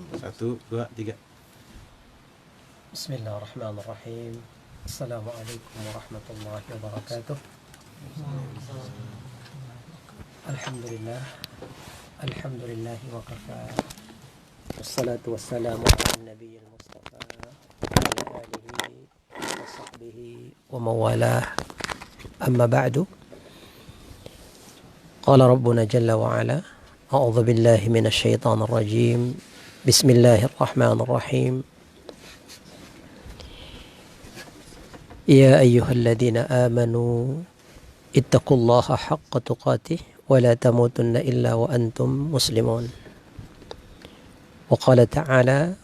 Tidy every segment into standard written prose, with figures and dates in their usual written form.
1, 2, 3. Bismillahirrahmanirrahim. Assalamualaikum warahmatullahi wabarakatuh. Alhamdulillah. Alhamdulillahi wa kafa. Wassalatu wassalamu ala nabiyil mustafa wa ala alihi wa sahbihi wa mawalah. Amma ba'du. Qala Rabbuna jalla wa ala. A'udzu billahi minasy syaithanir rajim. Bismillahirrahmanirrahim. Ya ayyuhalladzina amanu ittaqullaha haqqa tuqatih wa la tamutunna illa wa antum muslimun. Wa qala ta'ala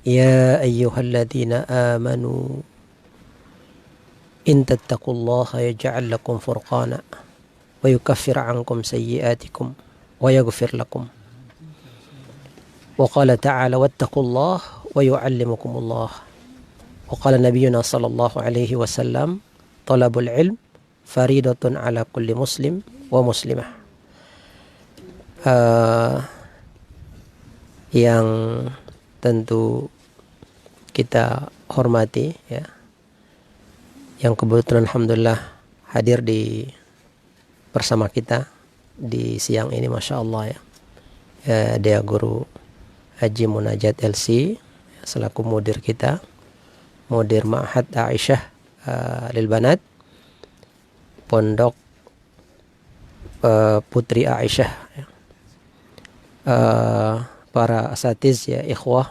ya ayyuhalladzina amanu in tattaqullaha yaj'al lakum furqana wa yukaffir 'ankum sayyi'atikum wa yaghfir lakum. Wa qala ta'ala wattaqullaha wa yu'allimukumullah. Wa qala nabiyyuna sallallahu alaihi wasallam talabul ilm faridatun ala kulli muslim wa muslimah. Yang tentu kita hormati ya, yang kebetulan alhamdulillah hadir bersama kita di siang ini, masya Allah ya, dia guru Haji Munajat LC selaku mudir kita, mudir Ma'had Aisyah lil Banat, Pondok Putri Aisyah ya. Para asatiz ya, ikhwah,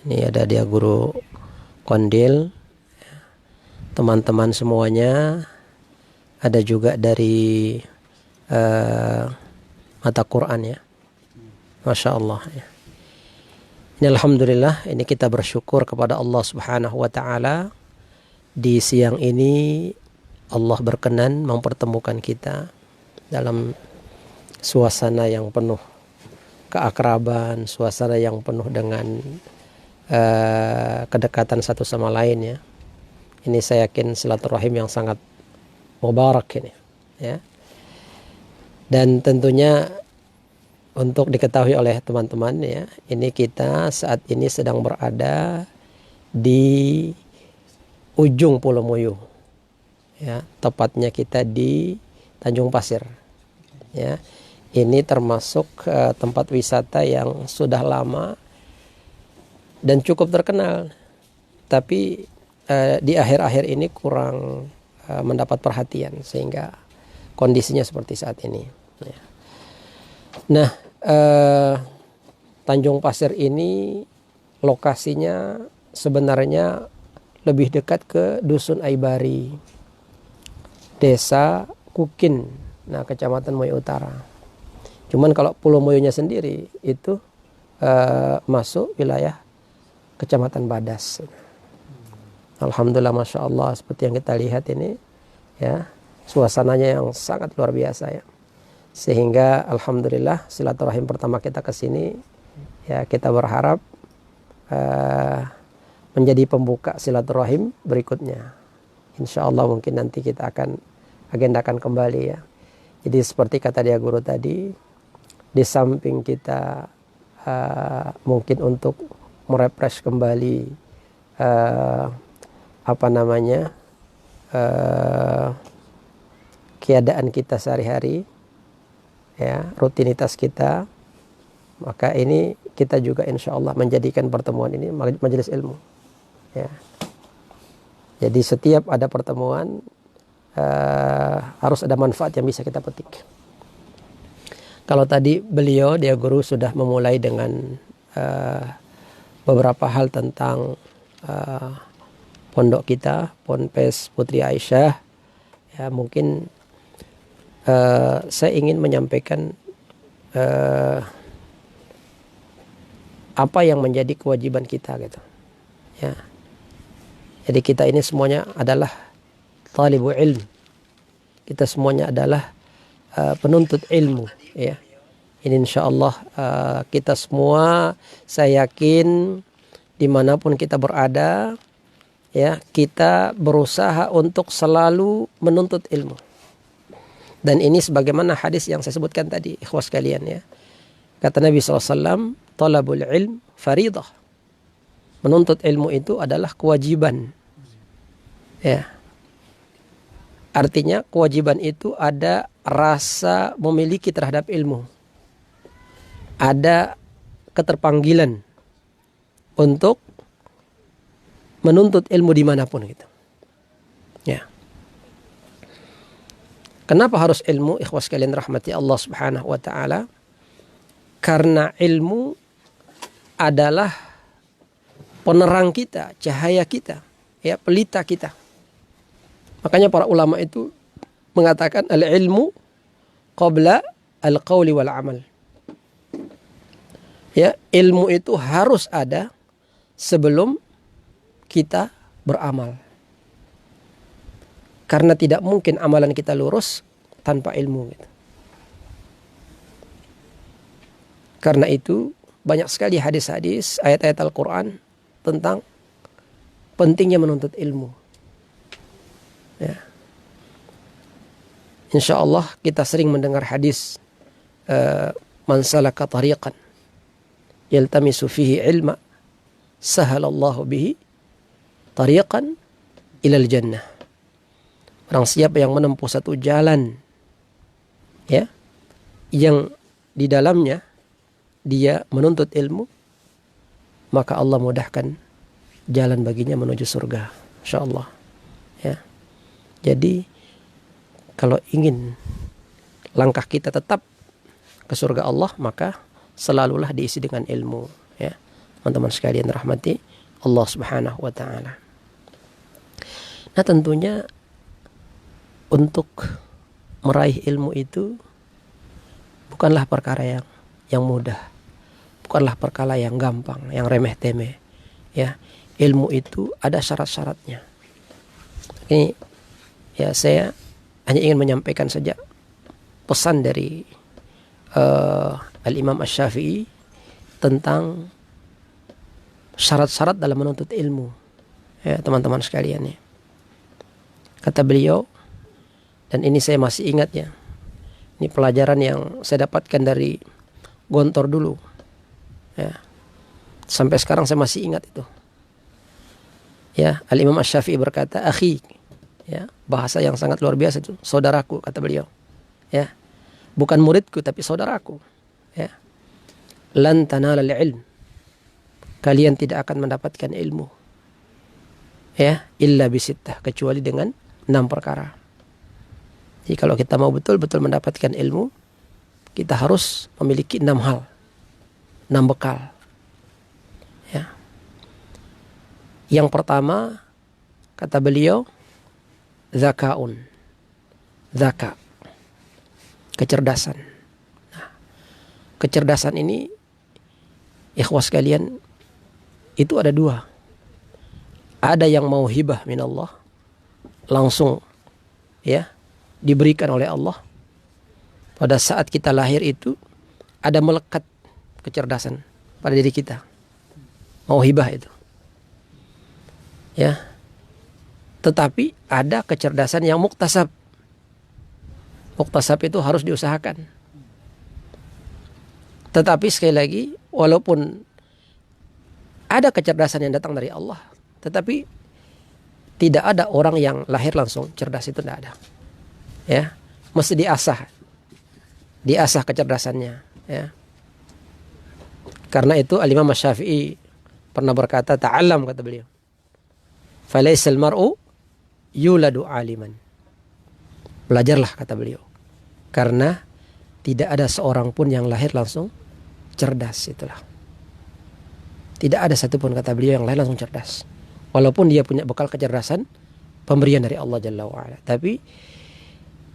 ini ada dia guru Kondil, teman-teman semuanya, ada juga dari mata Quran ya, masya Allah ya. Ini alhamdulillah, ini kita bersyukur kepada Allah Subhanahu wa taala, di siang ini Allah berkenan mempertemukan kita dalam suasana yang penuh keakraban, suasana yang penuh dengan kedekatan satu sama lain ya. Ini saya yakin silaturahim yang sangat mubarak ini ya. Dan tentunya untuk diketahui oleh teman-teman ya, ini kita saat ini sedang berada di ujung Pulau Moyo ya, tepatnya kita di Tanjung Pasir ya. Ini termasuk tempat wisata yang sudah lama dan cukup terkenal, tapi di akhir-akhir ini kurang mendapat perhatian sehingga kondisinya seperti saat ini ya. Nah, Tanjung Pasir ini lokasinya sebenarnya lebih dekat ke Dusun Aibari, Desa Kukin, nah Kecamatan Moyo Utara. Cuman kalau Pulau Moyonya sendiri itu masuk wilayah Kecamatan Badas. Alhamdulillah, masya Allah, seperti yang kita lihat ini ya, suasananya yang sangat luar biasa ya. Sehingga alhamdulillah silaturahim pertama kita ke sini ya, kita berharap menjadi pembuka silaturahim berikutnya. Insya Allah mungkin nanti kita akan agendakan kembali ya. Jadi seperti kata dia guru tadi, di samping kita mungkin untuk merefresh kembali keadaan kita sehari-hari ya, rutinitas kita, maka ini kita juga insya Allah menjadikan pertemuan ini majelis ilmu ya. Jadi setiap ada pertemuan harus ada manfaat yang bisa kita petik. Kalau tadi beliau, dia guru, sudah memulai dengan beberapa hal tentang pondok kita, Ponpes Putri Aisyah ya, mungkin saya ingin menyampaikan apa yang menjadi kewajiban kita gitu ya. Jadi kita ini semuanya adalah talibul ilm, kita semuanya adalah penuntut ilmu ya. Ini insyaallah kita semua, saya yakin dimanapun kita berada ya, kita berusaha untuk selalu menuntut ilmu. Dan ini sebagaimana hadis yang saya sebutkan tadi, ikhwas sekalian ya. Kata Nabi SAW, talabul ilm faridah. Menuntut ilmu itu adalah kewajiban. Ya. Artinya kewajiban itu ada rasa memiliki terhadap ilmu. Ada keterpanggilan untuk menuntut ilmu dimanapun gitu. Ya. Kenapa harus ilmu, ikhwas sekalian rahmati Allah Subhanahu wa taala? Karena ilmu adalah penerang kita, cahaya kita, ya, pelita kita. Makanya para ulama itu mengatakan al-ilmu qabla al-qawli wal amal. Ya, ilmu itu harus ada sebelum kita beramal. Karena tidak mungkin amalan kita lurus tanpa ilmu gitu. Karena itu banyak sekali hadis-hadis, ayat-ayat Al-Quran tentang pentingnya menuntut ilmu. Ya. Insya Allah kita sering mendengar hadis man salaka tariqan yaltamisu fihi ilma sahalallahu bihi tariqan ilal jannah. Orang siapa yang menempuh satu jalan, ya, yang di dalamnya dia menuntut ilmu, maka Allah mudahkan jalan baginya menuju surga, insyaallah. Ya. Jadi kalau ingin langkah kita tetap ke surga Allah, maka selalulah diisi dengan ilmu, ya. Teman-teman sekalian rahmati Allah Subhanahu wa taala. Nah, tentunya untuk meraih ilmu itu bukanlah perkara yang mudah, bukanlah perkara yang gampang, yang remeh-temeh. Ya, ilmu itu ada syarat-syaratnya. Ini ya saya hanya ingin menyampaikan saja pesan dari Al-Imam Asy-Syafi'i tentang syarat-syarat dalam menuntut ilmu. Ya, teman-teman sekalian, ya. Kata beliau, dan ini saya masih ingat, ya. Ini pelajaran yang saya dapatkan dari Gontor dulu. Ya. Sampai sekarang saya masih ingat itu. Ya, Al-Imam Asy-Syafi'i berkata, "Akhi," ya, bahasa yang sangat luar biasa itu, saudaraku, kata beliau. Ya. Bukan muridku tapi saudaraku. Ya. Lan tanalal ilm. Kalian tidak akan mendapatkan ilmu. Ya, illa bisittah, kecuali dengan 6 perkara. Jadi kalau kita mau betul-betul mendapatkan ilmu, kita harus memiliki 6 hal, 6 bekal. Ya. Yang pertama, kata beliau, zakaun, zaka, kecerdasan. Nah, kecerdasan ini, ikhwas sekalian, itu ada 2. Ada yang mau hibah minallah, langsung, ya, diberikan oleh Allah. Pada saat kita lahir itu ada melekat kecerdasan pada diri kita. Mau hibah itu. Ya. Tetapi ada kecerdasan yang muktasab. Muktasab itu harus diusahakan. Tetapi sekali lagi, walaupun ada kecerdasan yang datang dari Allah, tetapi tidak ada orang yang lahir langsung cerdas, itu tidak ada. Ya, mesti diasah kecerdasannya, ya. Karena itu Al-Imam Asy-Syafi'i pernah berkata, ta'allam, kata beliau, falaisal mar'u yuladu aliman. Belajarlah, kata beliau, karena tidak ada seorang pun yang lahir langsung cerdas. Itulah, tidak ada satupun, kata beliau, yang lahir langsung cerdas, walaupun dia punya bekal kecerdasan pemberian dari Allah Jalla wa'ala. Tapi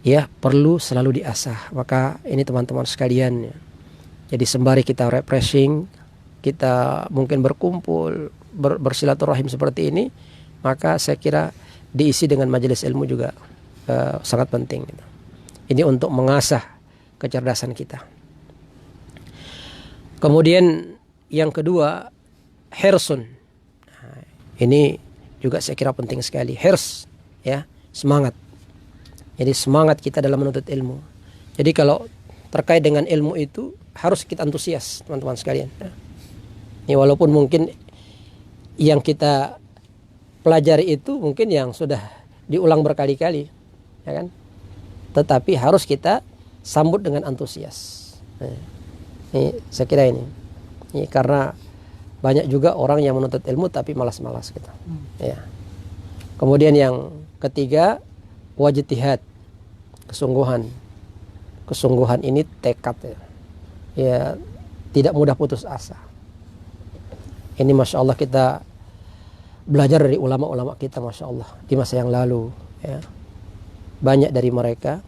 ya, perlu selalu diasah. Maka ini teman-teman sekalian, ya. Jadi sembari kita refreshing, kita mungkin berkumpul, bersilaturahim seperti ini, maka saya kira diisi dengan majelis ilmu juga sangat penting, gitu. Ini untuk mengasah kecerdasan kita. Kemudian yang kedua, hirsun. Nah, ini juga saya kira penting sekali. Hirs, ya, semangat. Jadi semangat kita dalam menuntut ilmu. Jadi kalau terkait dengan ilmu itu harus kita antusias, teman-teman sekalian. Ini walaupun mungkin yang kita pelajari itu mungkin yang sudah diulang berkali-kali, ya kan? Tetapi harus kita sambut dengan antusias. Ini saya kira ini karena banyak juga orang yang menuntut ilmu tapi malas-malas gitu. Ya. Kemudian yang ketiga, wajtihad, kesungguhan. Kesungguhan ini tekad ya. Ya, tidak mudah putus asa. Ini Masya Allah kita belajar dari ulama-ulama kita Masya Allah di masa yang lalu ya. Banyak dari mereka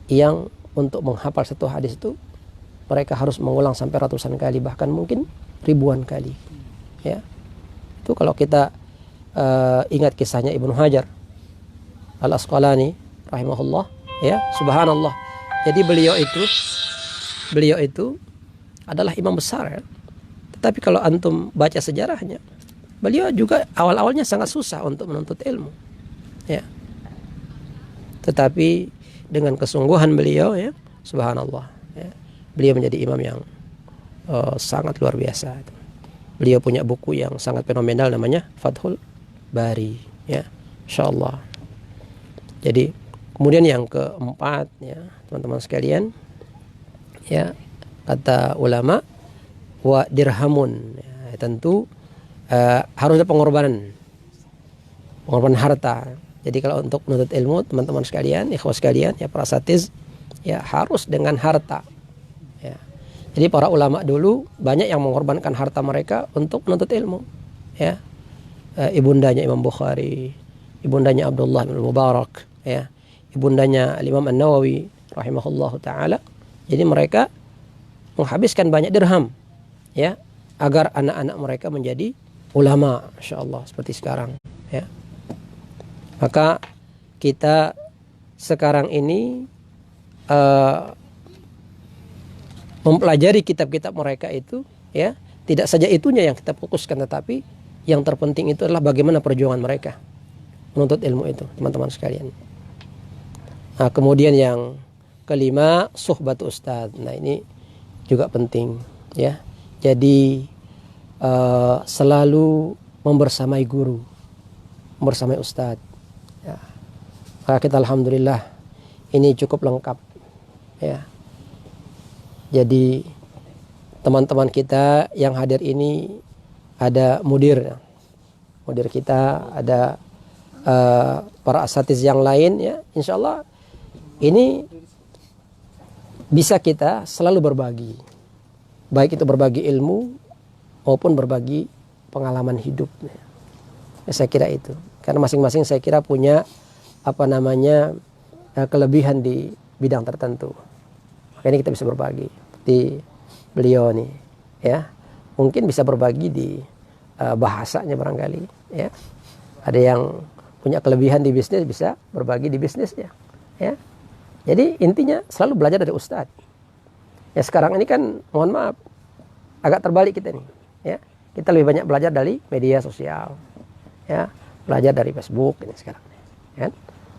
yang untuk menghafal satu hadis itu mereka harus mengulang sampai ratusan kali, bahkan mungkin ribuan kali ya. Itu kalau kita ingat kisahnya Ibnu Hajar Al-Asqalani rahimahullah ya, subhanallah. Jadi beliau itu adalah imam besar ya. Tetapi kalau antum baca sejarahnya, beliau juga awal-awalnya sangat susah untuk menuntut ilmu ya. Tetapi dengan kesungguhan beliau ya, subhanallah ya, beliau menjadi imam yang sangat luar biasa. Beliau punya buku yang sangat fenomenal namanya Fathul Bari ya, insyaallah. Jadi kemudian yang keempat ya, teman-teman sekalian ya, kata ulama wa dirhamun ya, tentu harus ada pengorbanan harta. Jadi kalau untuk menuntut ilmu teman-teman sekalian, ikhwas sekalian ya, para asatiz ya, harus dengan harta ya. Jadi para ulama dulu banyak yang mengorbankan harta mereka untuk menuntut ilmu ya. Ibundanya Imam Bukhari, ibundanya Abdullah bin Mubarak ya, ibundanya Imam An-Nawawi rahimahullahu taala. Jadi mereka menghabiskan banyak dirham ya agar anak-anak mereka menjadi ulama, insyaallah seperti sekarang ya. Maka kita sekarang ini mempelajari kitab-kitab mereka itu ya, tidak saja itunya yang kita fokuskan, tetapi yang terpenting itu adalah bagaimana perjuangan mereka menuntut ilmu itu, teman-teman sekalian. Nah, kemudian yang kelima, suhbat ustadz. Nah, ini juga penting ya. Jadi selalu membersamai guru, membersamai ustadz ya. Maka kita alhamdulillah ini cukup lengkap ya. Jadi teman-teman kita yang hadir ini ada mudir kita, ada para asatiz yang lain ya. Insyaallah ini bisa kita selalu berbagi, baik itu berbagi ilmu maupun berbagi pengalaman hidup ya, saya kira itu. Karena masing-masing saya kira punya kelebihan di bidang tertentu. Makanya kita bisa berbagi. Seperti beliau nih ya, mungkin bisa berbagi di bahasanya barangkali ya. Ada yang punya kelebihan di bisnis, bisa berbagi di bisnisnya ya. Jadi intinya selalu belajar dari ustadz ya. Sekarang ini kan mohon maaf agak terbalik kita nih ya. Kita lebih banyak belajar dari media sosial ya, belajar dari Facebook ini sekarang ya.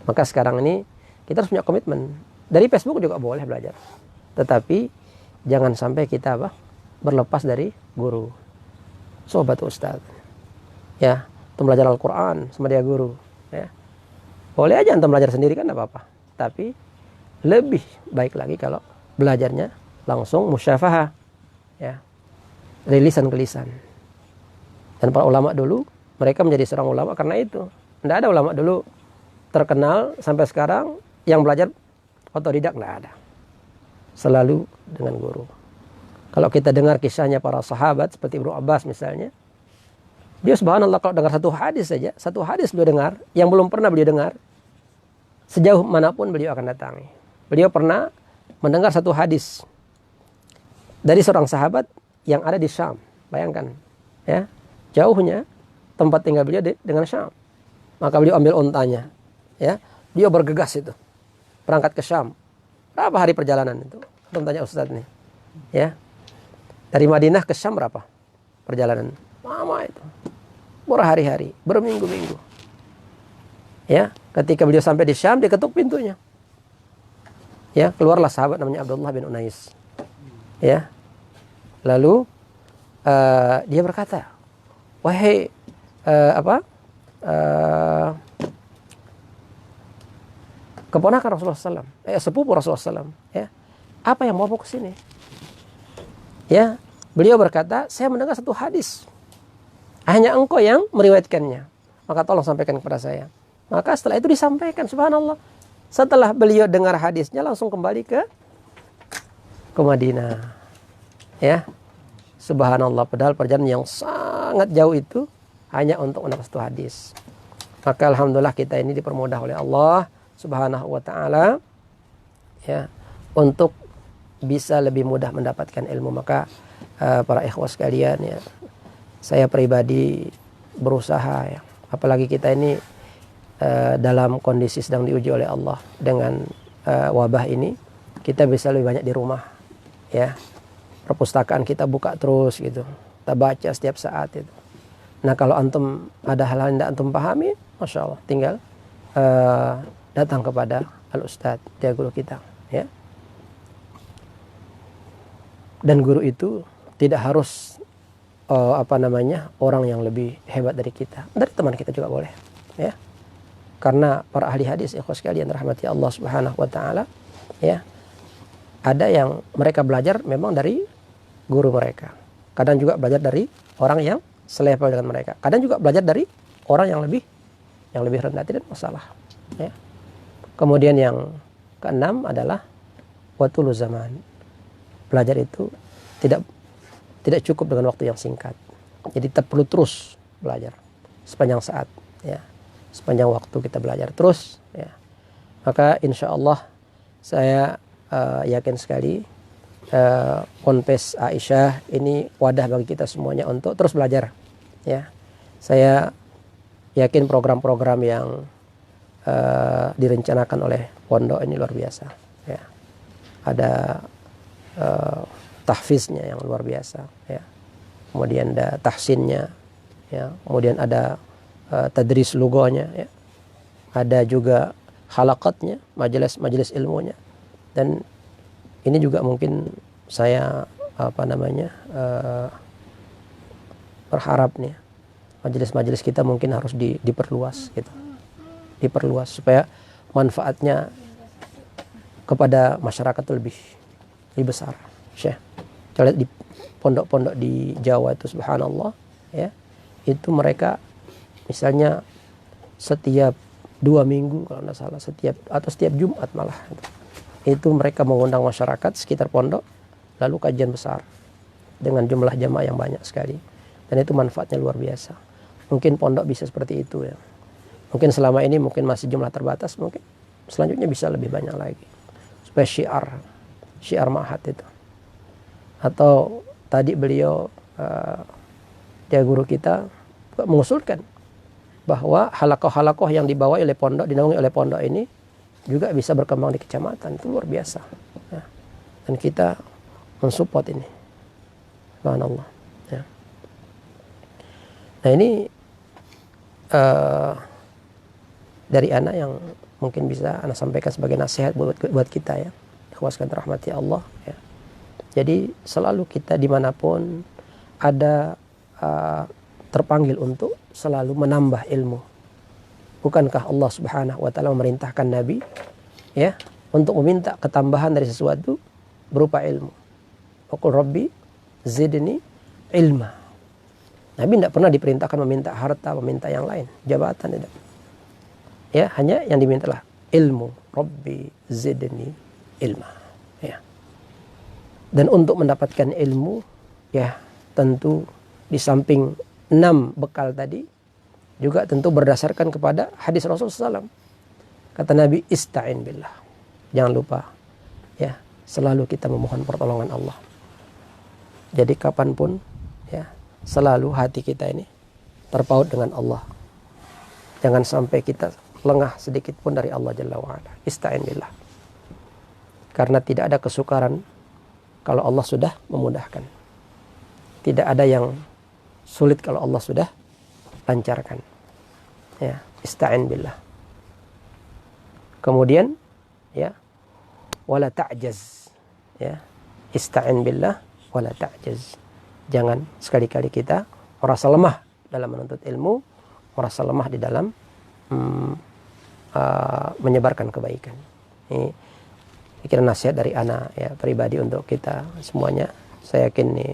Maka sekarang ini kita harus punya komitmen. Dari Facebook juga boleh belajar, tetapi jangan sampai kita berlepas dari guru, sobat ustadz ya. Antum belajar Al-Quran sama dia guru ya. Boleh aja antum belajar sendiri kan tidak apa-apa, tapi lebih baik lagi kalau belajarnya langsung musyafahah ya, dari lisan ke lisan. Dan para ulama dulu mereka menjadi seorang ulama karena itu. Tidak ada ulama dulu terkenal sampai sekarang yang belajar otodidak, tidak ada. Selalu dengan guru. Kalau kita dengar kisahnya para sahabat seperti Ibnu Abbas misalnya, dia subhanallah kalau dengar satu hadis saja, satu hadis beliau dengar yang belum pernah beliau dengar, sejauh manapun beliau akan datangi. Beliau pernah mendengar satu hadis dari seorang sahabat yang ada di Syam. Bayangkan ya, jauhnya tempat tinggal beliau dengan Syam. Maka beliau ambil ontanya ya, dia bergegas itu berangkat ke Syam. Berapa hari perjalanan itu? Antum tanya ustaz nih ya. Dari Madinah ke Syam berapa perjalanan? Lama itu, berhari-hari, berminggu-minggu ya. Ketika beliau sampai di Syam, diketuk pintunya ya, keluarlah sahabat namanya Abdullah bin Unais ya. Lalu dia berkata, wahai keponakan Rasulullah SAW, sepupu Rasulullah SAW, ya, apa yang mau ke sini? Ya, beliau berkata, saya mendengar satu hadis, hanya engkau yang meriwayatkannya, maka tolong sampaikan kepada saya. Maka setelah itu disampaikan, subhanallah. Setelah beliau dengar hadisnya, langsung kembali ke Madinah. Ya, subhanallah. Padahal perjalanan yang sangat jauh itu hanya untuk mendapat satu hadis. Maka alhamdulillah kita ini dipermudah oleh Allah Subhanahu wa taala, ya, untuk bisa lebih mudah mendapatkan ilmu. Maka para ikhwah sekalian, ya, saya pribadi berusaha, ya, apalagi kita ini dalam kondisi sedang diuji oleh Allah dengan wabah ini, kita bisa lebih banyak di rumah, ya. Perpustakaan kita buka terus gitu, kita baca setiap saat itu. Nah, kalau antum ada hal-hal yang tidak antum pahami, masya Allah, tinggal datang kepada al-ustadz, dia guru kita, ya. Dan guru itu tidak harus orang yang lebih hebat dari kita, dari teman kita juga boleh, ya. Karena para ahli hadis, ikhwas sekalian rahmati Allah Subhanahu wa taala, ya, ada yang mereka belajar memang dari guru mereka. Kadang juga belajar dari orang yang selevel dengan mereka. Kadang juga belajar dari orang yang lebih rendah, tidak masalah, ya. Kemudian yang keenam adalah watulu zaman. Belajar itu tidak cukup dengan waktu yang singkat. Jadi kita perlu terus belajar sepanjang saat, ya. Sepanjang waktu kita belajar terus, ya. Maka insya Allah saya yakin sekali Ponpes Aisyah ini wadah bagi kita semuanya untuk terus belajar, ya. Saya yakin program-program yang direncanakan oleh pondok ini luar biasa, ya. Ada tahfiznya yang luar biasa, ya. Kemudian ada tahsinnya, ya. Kemudian ada tadris lugonya, ya. Ada juga halaqatnya, majelis ilmunya. Dan ini juga mungkin saya berharap nih, majelis-majelis kita mungkin harus diperluas gitu. Diperluas supaya manfaatnya kepada masyarakat lebih besar. Syekh, kita lihat di pondok-pondok di Jawa itu subhanallah, ya. Itu mereka misalnya setiap 2 minggu kalau tidak salah, setiap Jumat malah, itu mereka mengundang masyarakat sekitar pondok, lalu kajian besar dengan jumlah jamaah yang banyak sekali, dan itu manfaatnya luar biasa. Mungkin pondok bisa seperti itu, ya. Mungkin selama ini mungkin masih jumlah terbatas, mungkin selanjutnya bisa lebih banyak lagi, supaya syiar ma'had itu. Atau tadi beliau dia guru kita mengusulkan bahwa halakoh-halakoh yang dibawa oleh pondok, dinaungi oleh pondok ini juga bisa berkembang di kecamatan. Itu luar biasa, ya. Dan kita mensupport ini, subhanallah, ya. Nah, ini dari anak yang mungkin bisa anak sampaikan sebagai nasihat buat kita, ya, ikhwaskan rahmati Allah, ya. Jadi selalu kita dimanapun ada terpanggil untuk selalu menambah ilmu. Bukankah Allah Subhanahu wa taala memerintahkan Nabi, ya, untuk meminta ketambahan dari sesuatu berupa ilmu. Qul Rabbi zidni ilma. Nabi tidak pernah diperintahkan meminta harta, meminta yang lain, jabatan, tidak. Ya, hanya yang dimintalah ilmu. Rabbi zidni ilma, ya. Dan untuk mendapatkan ilmu, ya, tentu di samping 6 bekal tadi, juga tentu berdasarkan kepada hadis Rasulullah SAW. Kata Nabi, ista'in billah. Jangan lupa, ya, selalu kita memohon pertolongan Allah. Jadi kapanpun, ya, selalu hati kita ini terpaut dengan Allah. Jangan sampai kita lengah sedikit pun dari Allah Jalla wa'ala. Ista'in billah. Karena tidak ada kesukaran kalau Allah sudah memudahkan. Tidak ada yang sulit kalau Allah sudah lancarkan, ya. Ista'in billah. Kemudian, ya, wala ta'jaz, ya. Ista'in billah wala ta'jaz. Jangan sekali-kali kita merasa lemah dalam menuntut ilmu, merasa lemah di dalam menyebarkan kebaikan. Ini pikiran nasihat dari anak ya pribadi untuk kita semuanya. Saya yakin nih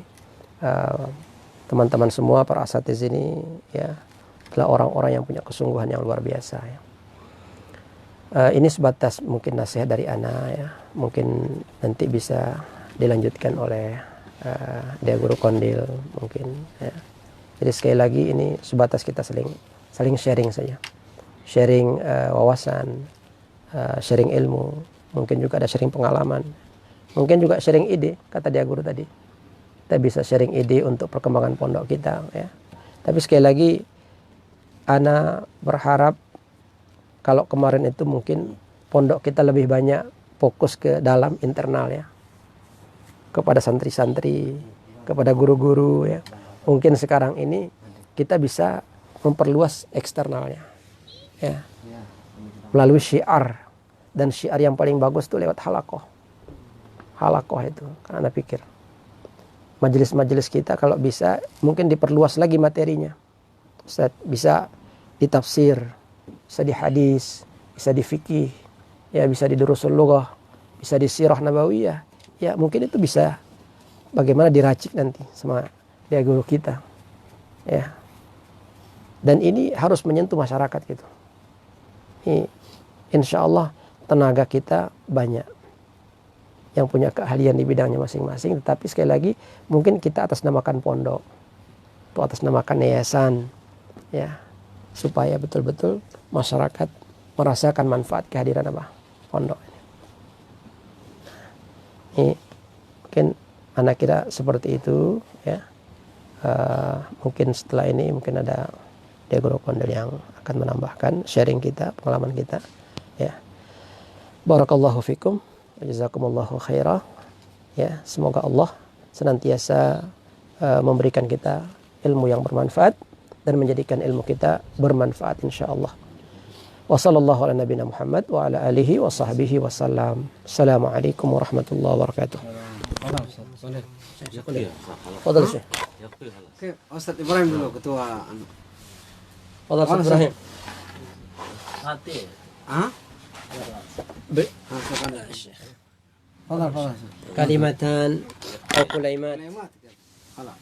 teman-teman semua para asatiz ini ya adalah orang-orang yang punya kesungguhan yang luar biasa ya. Ini sebatas mungkin nasihat dari anak ya. Mungkin nanti bisa dilanjutkan oleh dia guru kondil mungkin ya. Jadi sekali lagi ini sebatas kita saling sharing saja. Sharing wawasan, sharing ilmu, mungkin juga ada sharing pengalaman. Mungkin juga sharing ide, kata dia guru tadi. Kita bisa sharing ide untuk perkembangan pondok kita ya. Tapi sekali lagi ana berharap kalau kemarin itu mungkin pondok kita lebih banyak fokus ke dalam internal ya. Kepada santri-santri, kepada guru-guru ya. Mungkin sekarang ini kita bisa memperluas eksternalnya. Ya. Melalui syiar, dan syiar yang paling bagus itu lewat halakoh. Halakoh itu, karena Anda pikir majelis-majelis kita kalau bisa mungkin diperluas lagi materinya. Ustaz, bisa di tafsir, bisa di hadis, bisa di fikih, ya bisa di durusul lughah, bisa di sirah nabawiyah. Ya mungkin itu bisa bagaimana diracik nanti sama dia guru kita. Ya. Dan ini harus menyentuh masyarakat gitu. Insya Allah tenaga kita banyak yang punya keahlian di bidangnya masing-masing. Tetapi sekali lagi mungkin kita atas namakan pondok, atau atas namakan yayasan, ya supaya betul-betul masyarakat merasakan manfaat kehadiran apa pondok ini. Ini mungkin anak kita seperti itu, ya. Mungkin setelah ini mungkin ada dia guru kondil yang akan menambahkan sharing kita, pengalaman kita, ya. Barakallahu fikum, jazakumullahu khairah. Ya, semoga Allah senantiasa memberikan kita ilmu yang bermanfaat dan menjadikan ilmu kita bermanfaat insyaallah. Wa sallallahu ala nabiyina Muhammad wa ala alihi wa sahbihi wasallam. Assalamualaikum warahmatullahi wabarakatuh. Fadal Syekh. Oke, Ustaz Ibrahim dulu ketua Fadal Syekh Ibrahim. Mati. Hah? Fadal. Kalimatan atau kulaimat. Kalimat. Hala.